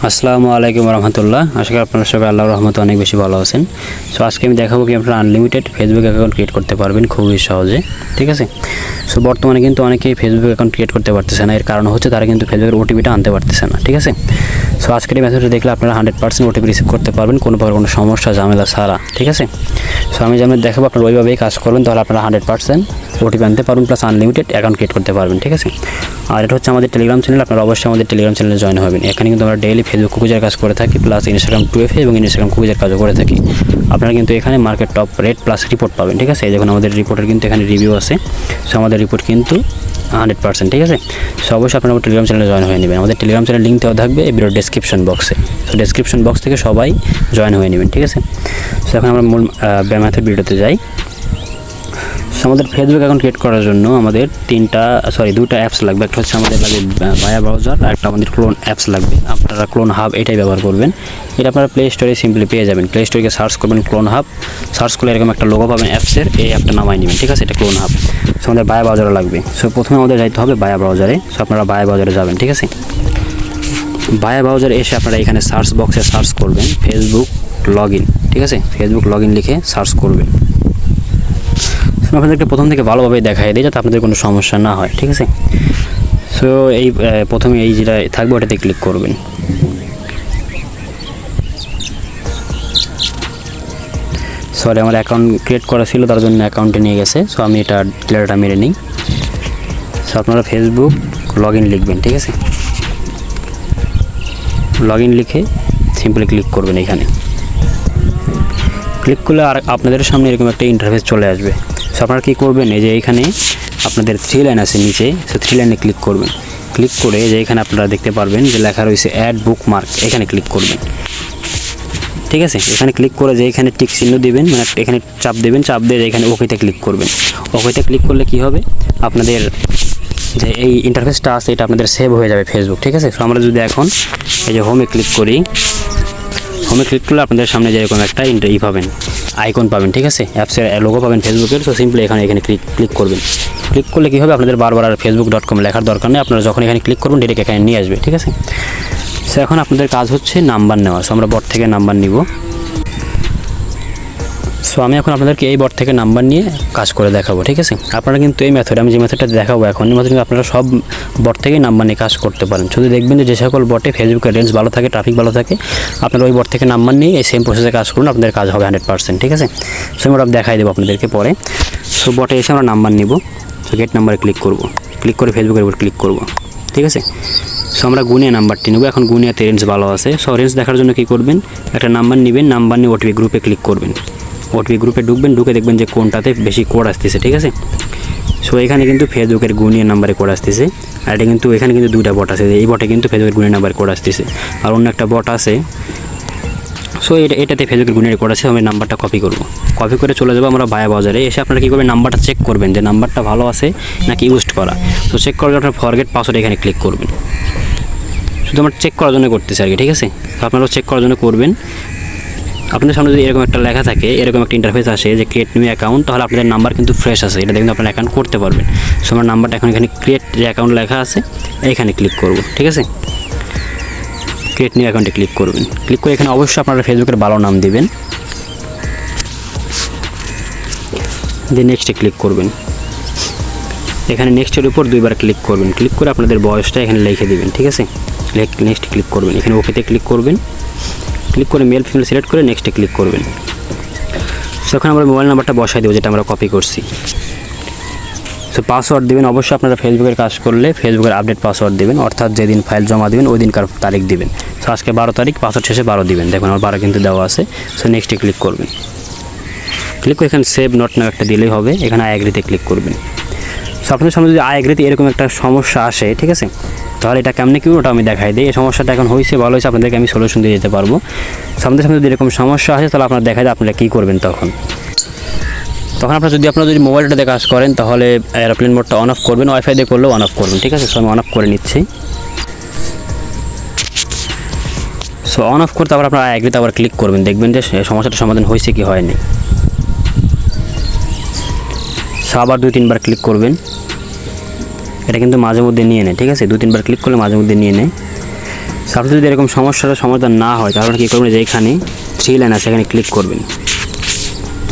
আসসালামু আলাইকুম রহমতুল্লাহ। আশা করি আপনারা সবাই আল্লাহর রহমতে অনেক বেশি ভালো আছেন। সো আজকে আমি দেখাবো কি আপনারা আনলিমিটেড ফেসবুক অ্যাকাউন্ট ক্রিয়েট করতে পারবেন খুবই সহজে, ঠিক আছে। সো বর্তমানে কিন্তু অনেকেই ফেসবুক অ্যাকাউন্ট ক্রিয়েট করতে পারতেছে না, এর কারণ হচ্ছে তারা কিন্তু ফেসবুকের ওটিপিটা আনতে পারতেছে না, ঠিক আছে। সো আজকের এই মেথডটা দেখলে আপনারা 100% ওটিপি রিসিভ করতে পারবেন কোনো প্রকার কোনো সমস্যা ঝামেলা ছাড়া, ঠিক আছে। সো আমি যেমন দেখাবো আপনারা ওইভাবেই কাজ করবেন, তাহলে আপনারা 100% ওটিপি আনতে পারবেন প্লাস আনলিমিটেড অ্যাকাউন্ট ক্রিয়েট করতে পারবেন, ঠিক আছে। আর এটা হচ্ছে আমাদের টেলিগ্রাম চ্যানেল, আপনারা অবশ্যই আমাদের টেলিগ্রাম চ্যানেলে জয়েন হবেন। এখানে কিন্তু আমরা ডেইলি ফেসবুক কুকিজের কাজ করে থাকি প্লাস ইনস্টাগ্রাম 2FA এবং ইনস্টাগ্রাম কুকিজের কাজও করে থাকি। আপনারা কিন্তু এখানে market top rate plus report পাবেন, ঠিক আছে। এই যখন আমাদের রিপোর্টের কিন্তু এখানে রিভিউ আছে, সো আমাদের রিপোর্ট কিন্তু 100%, ঠিক আছে। সো অবশ্যই আপনারা টেলিগ্রাম চ্যানেলে জয়েন হয়ে নেবেন। আমাদের টেলিগ্রাম চ্যানেল লিঙ্ক দেওয়া থাকবে এই ভিডিওর ডেসক্রিপশন বক্সে। সো ডেসক্রিপশন বক্স থেকে সবাই জয়েন হয়ে নেবেন, ঠিক আছে। সো এখন আমরা মূল ম্যাথের ভিডিওতে যাই। সো আমাদের ফেসবুক অ্যাকাউন্ট ক্রিয়েট করার জন্য আমাদের দুটো অ্যাপস লাগবে। একটা হচ্ছে আমাদের লাগবে ভায়া ব্রাউজার, আর একটা আমাদের ক্লোন অ্যাপস লাগবে। আপনারা ক্লোন হাব এটাই ব্যবহার করবেন। এটা আপনারা প্লে স্টোরে সিম্পলি পেয়ে যাবেন। প্লে স্টোরে সার্চ করবেন ক্লোন হাব, সার্চ করলে এরকম একটা লোগো পাবেন অ্যাপসের, এই অ্যাপটা নামাই নেবেন, ঠিক আছে। এটা ক্লোন হাব। সো আমাদের ভায়া ব্রাউজারে লাগবে। সো প্রথমে আমাদের যাইতে হবে ভায়া ব্রাউজারে। সো আপনারা ভায়া ব্রাউজারে যাবেন, ঠিক আছে। ভায়া ব্রাউজারে এসে আপনারা এখানে সার্চ বক্সে সার্চ করবেন ফেসবুক লগ ইন, ঠিক আছে। ফেসবুক লগ ইন লিখে সার্চ করবেন। আপনাদেরকে প্রথম থেকে ভালোভাবে দেখাই দিই যাতে আপনাদের কোনো সমস্যা না হয়, ঠিক আছে। সো এই প্রথমে এই যেটা থাকবে ওটাতে ক্লিক করবেন। সরি, আমার অ্যাকাউন্ট ক্রিয়েট করা ছিল তার জন্য অ্যাকাউন্টে নিয়ে গেছে। সো আমি এটা ক্লিয়ারটা মেরে নিই। সো আপনারা ফেসবুক লগ ইন লিখবেন, ঠিক আছে। লগ ইন লিখে সিম্পলি ক্লিক করবেন এখানে। ক্লিক করলে আর আপনাদের সামনে এরকম একটা ইন্টারফেস চলে আসবে। সো আপনারা কী করবেন, এই যে এইখানে আপনাদের 3 লাইন আছে নিচে, সো 3 লাইনে ক্লিক করবেন। ক্লিক করে যে এখানে আপনারা দেখতে পারবেন যে লেখা রয়েছে অ্যাড বুকমার্ক, এখানে ক্লিক করবেন, ঠিক আছে। এখানে ক্লিক করে যে এখানে টিক চিহ্ন দিবেন, মানে এখানে চাপ দেবেন, চাপ দিয়ে এখানে ওকেতে ক্লিক করবেন। ওকেতে ক্লিক করলে কি হবে, আপনাদের যে এই ইন্টারফেসটা আছে এটা আপনাদের সেভ হয়ে যাবে ফেসবুক, ঠিক আছে। সো আমরা যদি এখন এই যে হোমে ক্লিক করি, হোমে ক্লিক করলে আপনাদের সামনে যেরকম একটা পাবেন, আইকন পাবেন, ঠিক আছে। অ্যাপসের লোগো পাবেন ফেসবুকের। সো সিম্পলি এখানে ক্লিক করবেন। ক্লিক করলে কী হবে, আপনাদের বারবার আর facebook.com লেখার দরকার নেই। আপনারা যখন এখানে ক্লিক করবেন ডিরেক্ট এখানে নিয়ে আসবে, ঠিক আছে। সো এখন আপনাদের কাজ হচ্ছে নাম্বার নেওয়া। সো আমরা বট থেকে নাম্বার নিব। সো আমি এখন আপনাদেরকে এই বট থেকে নাম্বার নিয়ে কাজ করে দেখাবো, ঠিক আছে। আপনারা কিন্তু এই মেথড, আমি যে মেথডটা দেখাবো এখন, এই মেথড আপনারা সব বট থেকেই নাম্বার নিয়ে কাজ করতে পারেন। শুধু দেখবেন যে সকল বটে ফেসবুকের রেঞ্জ ভালো থাকে, ট্রাফিক ভালো থাকে, আপনারা ওই বট থেকে নাম্বার নিয়ে এই সেম প্রসেসে কাজ করুন, আপনাদের কাজ হবে 100%, ঠিক আছে। সো আমি ওটা দেখাই দেবো আপনাদেরকে পরে। সো বটে এসে আমরা নাম্বার নিব। সো গেট নাম্বারে ক্লিক করব, ক্লিক করে ফেসবুকের উপর ক্লিক করব, ঠিক আছে। সো আমরা গুনিয়া নাম্বারটি নেব। এখন গুনিয়াতে রেঞ্জ ভালো আছে। সো রেঞ্জ দেখার জন্য কী করবেন, একটা নাম্বার নেবেন, নাম্বার নিয়ে ওটিপি গ্রুপে ক্লিক করবেন। ওটিপি গ্রুপে ঢুকবেন, ঢুকে দেখবেন যে কোনটাতে বেশি কোড আসতেছে, ঠিক আছে। সো এখানে কিন্তু ফেসবুকের গুনিয়া নাম্বারে কোড আসতেছে, আর এটা কিন্তু এখানে কিন্তু দুইটা বট আছে। এই বটে কিন্তু ফেসবুকের গুনিয়া নাম্বারে কোড আসতেছে, আর অন্য একটা বট আছে। সো এটাতে ফেসবুকের গুনিয়ার কোড আছে। আমি নাম্বারটা কপি করব, কপি করে চলে যাবো আমরা ভায়া বাজারে। এসে আপনারা কী করবেন, নাম্বারটা চেক করবেন যে নাম্বারটা ভালো আছে নাকি ইউজড করা। তো চেক করার জন্য আপনার ফরগেট পাসওয়ার্ড এখানে ক্লিক করবেন। শুধু আমার চেক করার জন্য করতেছে আর কি, ঠিক আছে। তো আপনারাও চেক করার জন্য করবেন। আপনাদের সামনে যদি এরকম একটা লেখা থাকে, এরকম একটা ইন্টারফেস আসে যে ক্রিয়েট নিউ অ্যাকাউন্ট, তাহলে আপনাদের নাম্বার কিন্তু ফ্রেশ আছে, এটা দেখবেন আপনারা অ্যাকাউন্ট করতে পারবেন। সো আমার নাম্বারটা এখন এখানে ক্রিয়েট যে অ্যাকাউন্ট লেখা আছে এইখানে ক্লিক করব, ঠিক আছে। ক্রিয়েট নিউ অ্যাকাউন্টে ক্লিক করবেন। ক্লিক করে এখানে অবশ্যই আপনারা ফেসবুকের ভালো নাম দিবেন, দিয়ে নেক্সটে ক্লিক করবেন। এখানে নেক্সটের উপর 2বার ক্লিক করবেন। ক্লিক করে আপনাদের বয়সটা এখানে লিখে দিবেন, ঠিক আছে। নেক্সট ক্লিক করবেন, এখানে ওকেতে ক্লিক করবেন। ক্লিক করে মেল ফিমেল সিলেক্ট করে নেক্সটে ক্লিক করবেন। সো এখন আমরা মোবাইল নাম্বারটা বসাই দেবো যেটা আমরা কপি করছি। সো পাসওয়ার্ড দেবেন, অবশ্যই আপনারা ফেসবুকের কাজ করলে ফেসবুকের আপডেট পাসওয়ার্ড দেবেন, অর্থাৎ যেদিন ফাইল জমা দেবেন ওই দিনকার তারিখ দিবেন। সো আজকে 12 তারিখ, পাসওয়ার্ড শেষে 12 দিবেন। দেখুন আমার 12 কিন্তু দেওয়া আছে। সো নেক্সটে ক্লিক করবেন। ক্লিক করে এখানে সেভ নট নাও একটা দিলেই হবে। এখানে আই এগ্রিতে ক্লিক করবেন। সো আপনাদের সামনে যদি আই এগ্রিতে এরকম একটা সমস্যা আসে, ঠিক আছে, তাহলে এটা কেমনে কি ওটা আমি দেখাই দিই। এই সমস্যাটা এখন হয়েছে, ভালো হয়েছে, আপনাদেরকে আমি সলিউশন দিয়ে যেতে পারবো। আপনাদের সামনে যদি এরকম সমস্যা আসে তাহলে আপনারা দেখাই দেয় আপনারা কী করবেন। তখন আপনারা যদি মোবাইলটাতে কাজ করেন তাহলে এরোপ্লেন মোডটা অন অফ করবেন, ওয়াইফাই দিয়ে করলেও অন অফ করবেন, ঠিক আছে। সো আমি অন অফ করে নিচ্ছি। সো অন অফ করতে আপনারা এগ্রিতে আবার ক্লিক করবেন, দেখবেন যে সমস্যাটা সমাধান হয়েছে কি হয়নি। সো আবার 2-3বার ক্লিক করবেন। এটা কিন্তু মাঝে মধ্যে নিয়ে নেয়, ঠিক আছে। 2-3বার ক্লিক করলে মাঝে মধ্যে নিয়ে নেয়। আপনার যদি এরকম সমস্যার সমাধান না হয় তাহলে কী করবেন, যে এখানে 3 লাইন আছে এখানে ক্লিক করবেন।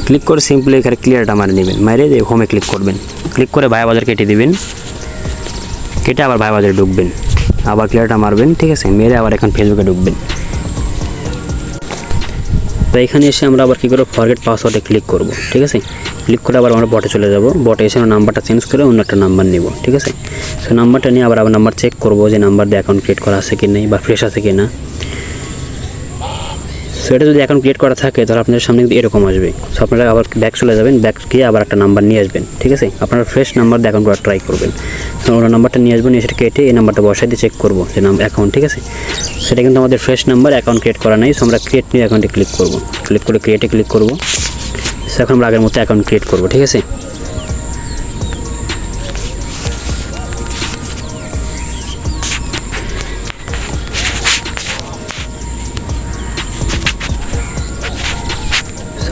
ক্লিক করে সিম্পলি এখানে ক্লিয়ারটা মারে নেবেন, মারে যে হোমে ক্লিক করবেন। ক্লিক করে ভায়া বাজার কেটে দিবেন, কেটে আবার ভায়া বাজারে ঢুকবেন, আবার ক্লিয়ারটা মারবেন, ঠিক আছে, মেরে আবার এখন ফেসবুকে ঢুকবেন। তো এখানে এসে আমরা আবার কী করবো, ফরগেট পাসওয়ার্ডে ক্লিক করব, ঠিক আছে। ক্লিক করে আবার আমরা বটে চলে যাব, বটে এসে আমরা নাম্বারটা চেঞ্জ করে অন্য একটা নাম্বার নিব, ঠিক আছে। সো নাম্বারটা নিয়ে আবার নাম্বার চেক করব যে নাম্বার দিয়ে অ্যাকাউন্ট ক্রিয়েট করা আছে কি নেই বা ফ্রেশ আছে কি না। সো এটা যদি অ্যাকাউন্ট ক্রিয়েট করা থাকে তাহলে আপনাদের সামনে কিন্তু এরকম আসবে। সো আপনারা আবার ব্যাক চলে যাবেন, ব্যাক গিয়ে আবার একটা নাম্বার নিয়ে আসবেন, ঠিক আছে। আপনারা ফ্রেশ নাম্বার দিয়ে অ্যাকাউন্ট করা ট্রাই করবেন। সো আমরা নাম্বারটা নিয়ে আসবেন, সেটা কেটে এই নাম্বারটা বসাই দিয়ে চেক করবো যে অ্যাকাউন্ট, ঠিক আছে। সেটা কিন্তু আমাদের ফ্রেশ নাম্বার, অ্যাকাউন্ট ক্রিয়েট করা নেই। সো আমরা ক্রিয়েট নিয়ে অ্যাকাউন্টে ক্লিক করব, ক্লিক করে ক্রিয়েটে ক্লিক করব। সো এখন আমরা আগের মতো অ্যাকাউন্ট ক্রিয়েট করব, ঠিক আছে।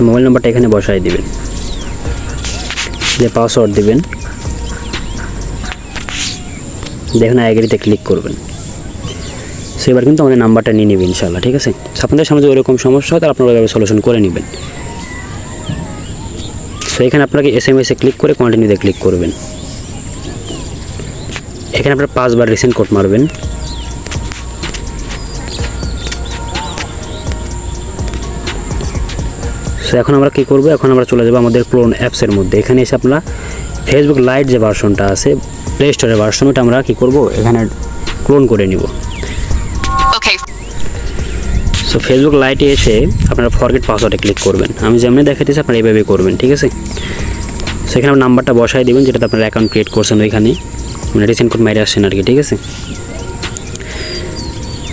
মোবাইল নাম্বারটা এখানে বসাই দিবেন, যে পাসওয়ার্ড দিবেন, দেখুন অ্যাগ্রিতে ক্লিক করবেন। সো এবার কিন্তু আমাদের নাম্বারটা নিয়ে নেবেন ইনশাআল্লাহ, ঠিক আছে। আপনাদের সামনে যদি ওরকম সমস্যা হয় তাহলে আপনারা ওইভাবে সলিউশন করে নেবেন। সো এখানে আপনাকে SMS-এ ক্লিক করে কন্টিনিউতে ক্লিক করবেন। এখানে আপনারা 5 বার রিসেন্ট কোড মারবেন। সো এখন আমরা কী করবো, এখন আমরা চলে যাবো আমাদের ক্লোন অ্যাপসের মধ্যে। এখানে এসে আপনারা ফেসবুক লাইট যে ভার্সনটা আছে, প্লে স্টোরের ভার্সন, ওটা আমরা কী করবো, এখানে ক্লোন করে নিব। সো ফেসবুক লাইটে এসে আপনারা ফরগেট পাসওয়ার্ডে ক্লিক করবেন। আমি যেমনি দেখাতেছি আপনারা এইভাবে করবেন, ঠিক আছে। সেখানে আপনার নাম্বারটা বসাই দেবেন যেটাতে আপনারা অ্যাকাউন্ট ক্রিয়েট করছেন, ওইখানে মানে রিসেন্ট কোড মাইরে আসছেন আর কি, ঠিক আছে।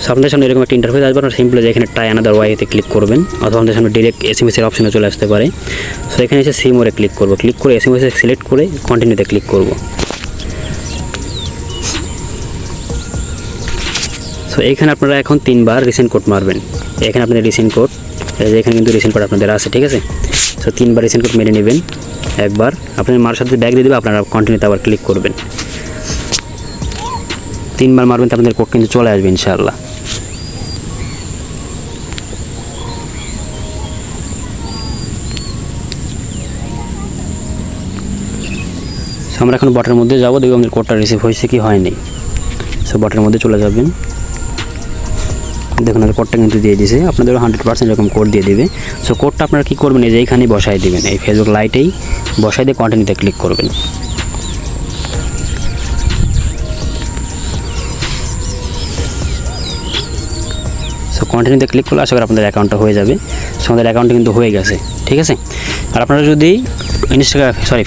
সো আপনাদের সামনে এরকম একটা ইন্টারফেস আসবে, আপনারা সিম্পলি এখানে ট্রাই আনাদার ওয়াইতে ক্লিক করবেন, অথবা আমাদের সামনে ডিরেক্ট SMS-এর অপশনে চলে আসতে পারে। সো এখানে এসে সি মোরে ক্লিক করবো, ক্লিক করে SMS সিলেক্ট করে কন্টিনিউতে ক্লিক করব। সো এইখানে আপনারা এখন 3 বার রিসেন্ট কোড মারবেন। এখানে আপনাদের রিসেন্ট কোড, এখানে কিন্তু রিসেন্ট কোড আপনাদের আছে, ঠিক আছে। সো 3 বার রিসেন্ট কোড মেরে নেবেন। একবার আপনাদের মার সাথে ব্যাক দিয়ে দেবে, আপনারা কন্টিনিউতে আবার ক্লিক করবেন। 3 বার মারবেন তো আপনাদের কোড কিন্তু চলে আসবে ইনশাআল্লাহ। আমরা এখন বটের মধ্যে যাবো, দেখব আমাদের কোডটা রিসিভ হয়েছে কি হয়নি। সো বটের মধ্যে চলে যাবেন, দেখুন আর কোডটা কিন্তু দিয়ে দিয়েছে, আপনাদের 100% এরকম কোড দিয়ে দিবে। সো কোডটা আপনারা কী করবেন, এই যে এইখানেই বসাই দিবেন, এই ফেসবুক লাইটেই বসাই দিয়ে কন্টিনিউতে ক্লিক করবেন। সো কন্টিনিউতে ক্লিক করলে আশা করি আপনাদের অ্যাকাউন্টটা হয়ে যাবে। সো আমাদের অ্যাকাউন্টটা কিন্তু হয়ে গেছে, ঠিক আছে। আর আপনারা যদি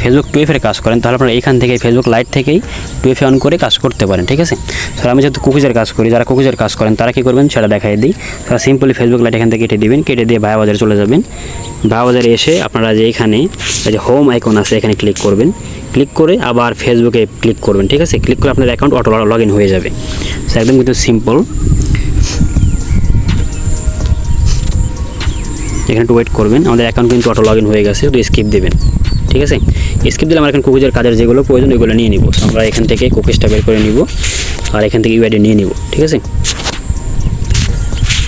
ফেসবুক 2FA কাজ করেন তাহলে আপনারা এখান থেকে ফেসবুক লাইট থেকেই 2FA অন করে কাজ করতে পারেন, ঠিক আছে। স্যার আমি যেহেতু কুকিজের কাজ করি, যারা কুকিজের কাজ করেন তারা কী করবেন সেটা দেখাই দিই। তারা সিম্পলি ফেসবুক লাইট এখান থেকে কেটে দিবেন, কেটে দিয়ে ভায়া বাজারে চলে যাবেন। ভায়া বাজারে এসে আপনারা যে এখানে যে হোম আইকন আছে এখানে ক্লিক করবেন, ক্লিক করে আবার ফেসবুকে ক্লিক করবেন, ঠিক আছে। ক্লিক করে আপনার অ্যাকাউন্ট অটো লগ ইন হয়ে যাবে। সো একদম কিন্তু সিম্পল। এখানে একটু ওয়েট করবেন, আমাদের অ্যাকাউন্ট কিন্তু অটো লগ ইন হয়ে গেছে, শুধু স্কিপ দেবেন, ঠিক আছে। স্কিপ দিলে আমরা এখন কুকিজের কাজের যেগুলো প্রয়োজন ওইগুলো নিয়ে নিব। আমরা এখান থেকে কুকিজটা বের করে নিব আর এখান থেকে ইউআইডি নিয়ে নিব, ঠিক আছে।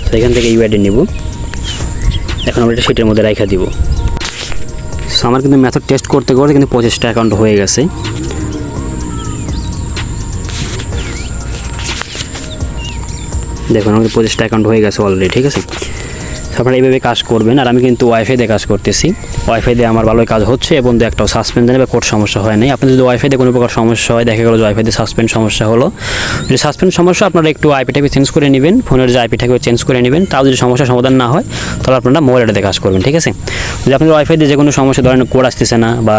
তো এখান থেকে ইউআইডি নিব, এখন আমরা এটা শিটের মধ্যে রাখা দিব। সো আমার কিন্তু মেথড টেস্ট করতে করতে কিন্তু 25টা অ্যাকাউন্ট হয়ে গেছে। দেখুন আমাদের 25টা অ্যাকাউন্ট হয়ে গেছে অলরেডি, ঠিক আছে। আপনারা এইভাবে কাজ করবেন। আর আমি কিন্তু ওয়াইফাই দিয়ে কাজ করতেছি, ওয়াইফাই দিয়ে আমার ভালোই কাজ হচ্ছে এবং একটাও সাসপেন্ড বা কোড সমস্যা হয় নাই। আপনার যদি ওয়াইফাই দিয়ে কোনো প্রকার সমস্যা হয়, দেখা গেলো যে ওয়াইফাই দিয়ে সাসপেন্ড সমস্যা হলো, যদি সাসপেন্ড সমস্যা আপনারা একটু আইপিটাকে চেঞ্জ করে নেবেন, ফোনের যে আইপিটাকে চেঞ্জ করে নেবেন। তাও যদি সমস্যার সমাধান না হয় তাহলে আপনারা মোবাইলটাতে কাজ করবেন, ঠিক আছে। যদি আপনাদের ওয়াইফাই দিয়ে যে কোনো সমস্যা, ধরেন কোড আসতেছে না বা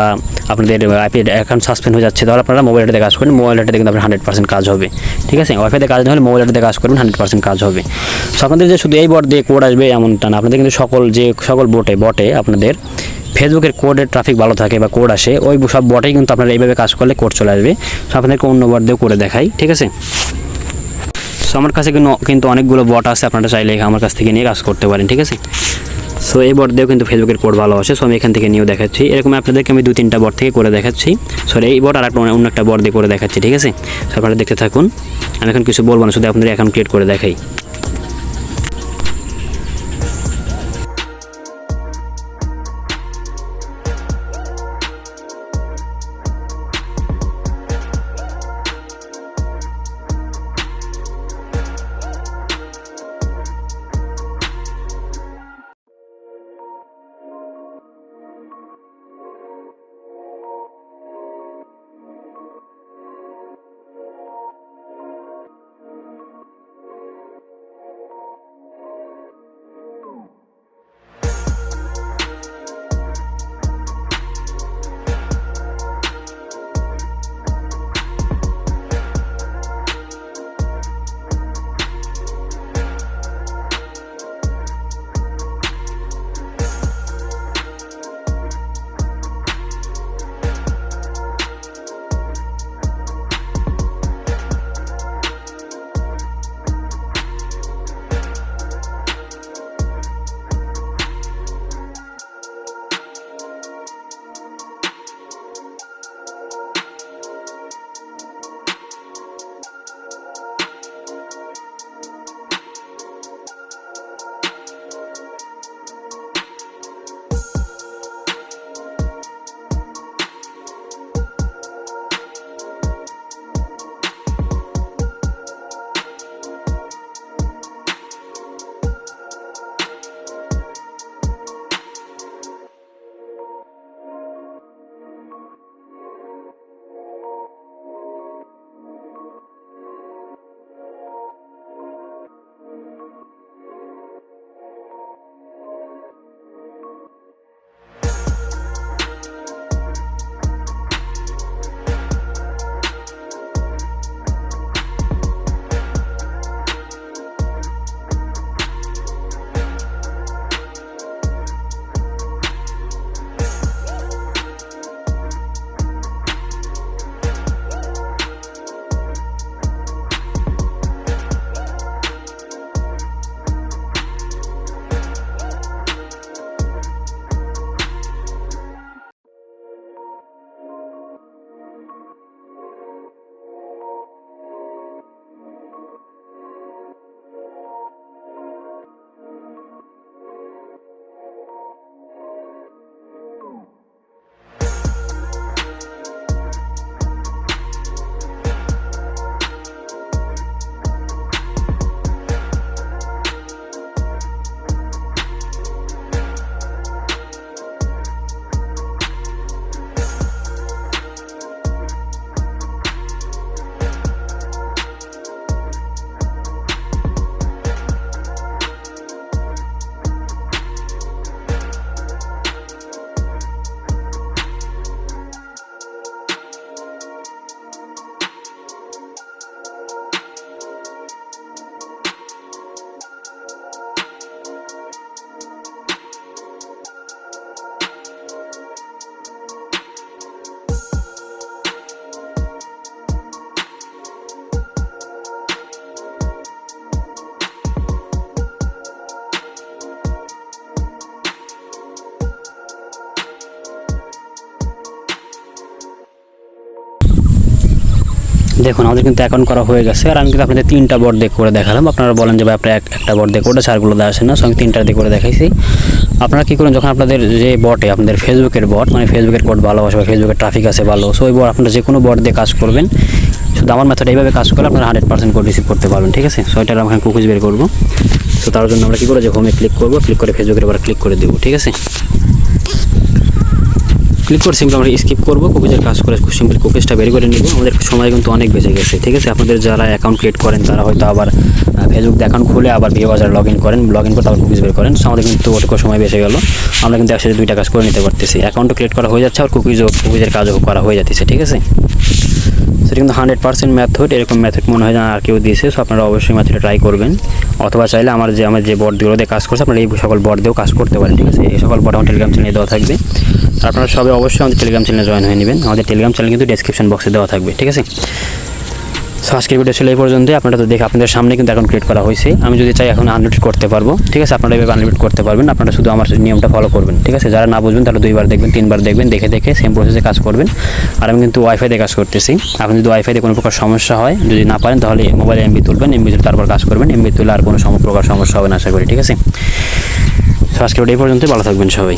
আপনাদের আইপি অ্যাকাউন্ট সাসপেন্ড হয়ে যাচ্ছে, তাহলে আপনারা মোবাইলটাতে কাজ করেন। মোবাইলটাতে কিন্তু আপনার 100% কাজ হবে, ঠিক আছে। ওয়াইফাইতে কাজ না হলে মোবাইলটাতে কাজ করবেন, 100% কাজ হবে। সো আপনাদের যে শুধু এই বট দিয়ে কোড আসবে এমনটা না, আপনাদের কিন্তু সকল বটে আপনাদের ফেসবুকের কোডের ট্রাফিক ভালো থাকে বা কোড আসে, ওই সব বটেই কিন্তু আপনারা এইভাবে কাজ করলে কোড চলে আসবে। সো আপনাদেরকে অন্য বট দিয়েও করে দেখাই, ঠিক আছে। সো আমার কাছে কিন্তু অনেকগুলো বট আছে, আপনারা চাইলে আমার কাছ থেকে নিয়ে কাজ করতে পারেন, ঠিক আছে। সো এই বট দিয়েও কিন্তু ফেসবুকের কোড ভালো আসে। সো আমি এখান থেকে নিয়েও দেখাচ্ছি, এরকম আপনাদেরকে আমি 2-3টা বট থেকে করে দেখাচ্ছি। সো এই বট আর অন্য একটা বট দিয়ে করে দেখাচ্ছি, ঠিক আছে। সো আপনারা দেখতে থাকুন, আমি এখন কিছু বলবো না, শুধু আপনাদের অ্যাকাউন্ট ক্রিয়েট করে দেখাই। দেখুন আমাদের কিন্তু অ্যাকাউন্ট করা হয়ে গেছে, আর আমি কিন্তু আপনাদের 3টা বট দিয়ে করে দেখালাম। আপনারা বলেন যে ভাই আপনার একটা বট দিয়ে করে চারগুলো দেওয়া আসে না, সো আমি 3টা দিয়ে করে দেখাইছি। আপনারা কী করেন, যখন আপনাদের যে বটে আপনাদের ফেসবুকের বট, মানে ফেসবুকের বট ভালোবাসে বা ফেসবুকের ট্রাফিক আছে ভালো, সো ওই বট আপনারা যে কোনো বট দিয়ে কাজ করবেন। শুধু আমার মেথড এইভাবে কাজ করলে আপনারা 100% কোড রিসিভ করতে পারবেন, ঠিক আছে। সো এটার আমরা কুকিজ বের করবো। তো তার জন্য আমরা কী করবো, যে হোমে ক্লিক করবো, ক্লিক করে ফেসবুকের উপর ক্লিক করে দেবো, ঠিক আছে। ক্লিক করে সিম্পল আমরা স্কিপ করবো, কুকিজের কাজ করে সিম্পল কুকিজটা বের করে নেব। আমাদের সময় কিন্তু অনেক বেঁচে গেছে, ঠিক আছে। আপনাদের যারা অ্যাকাউন্ট ক্রিয়েট করেন তারা হয়তো আবার ফেসবুক অ্যাকাউন্ট খুলে আবার ভিও বাজার লগ ইন করেন, লগ ইন করে তারপর কুকিজ বের করেন। সো আমাদের কিন্তু ওটুকু সময় বেঁচে গেল, আমরা কিন্তু একসাথে 2টা কাজ করে নিতে পারতেছি। অ্যাকাউন্টও ক্রিয়েট করা হয়ে যাচ্ছে আর কুকিজের কাজও করা হয়ে যাচ্ছে, ঠিক আছে। সেটা কিন্তু 100% মেথড, এরকম মেথড মনে হয় না আর কেউ দিয়েছে। সো আপনারা অবশ্যই মেথডটা ট্রাই করবেন, অথবা চাইলে আমার যে বটগুলো দিয়ে কাজ করছে আপনারা এই সকল বট দিয়েও কাজ করতে পারেন, ঠিক আছে। এই সকল বট আমার টেলিগ্রাম চ্যানেলে দেওয়া থাকবে, আর আপনারা সবাই অবশ্যই আমাদের টেলিগ্রাম চ্যানেলে জয়েন হয়ে নেবেন। আমাদের টেলিগ্রাম চ্যানেল কিন্তু ডেসক্রিপশন বক্সে দেওয়া থাকবে, ঠিক আছে। সো আজকের ভিডিও ছিল এই পর্যন্তই। আপনারা তো দেখে আপনাদের সামনে কিন্তু অ্যাকাউন্ট ক্রিয়েট করা হয়েছে। আমি যদি চাই এখন আনলিমিটেড করতে পারবো, ঠিক আছে। আপনারা এভাবে আনলিমিটেড করতে পারবেন, আপনারা শুধু আমার নিয়মটা ফলো করবেন, ঠিক আছে। যারা না বুঝবেন তারা 2বার দেখবেন, 3বার দেখবেন, দেখে দেখে সেম প্রসেসে কাজ করবেন। আর আমি কিন্তু ওয়াইফাই দিয়ে কাজ করতেছি। আপনি যদি ওয়াইফাই দিয়ে কোনো প্রকার সমস্যা হয়, যদি না পারেন, তাহলে মোবাইলে এমবি তুলবেন, এমবি তুলে তারপর কাজ করবেন। এমবি তুলে আর কোনো প্রকার সমস্যা হবে না আশা করি, ঠিক আছে। সো আজকের ভিডিও এই পর্যন্তই, ভালো থাকবেন সবাই।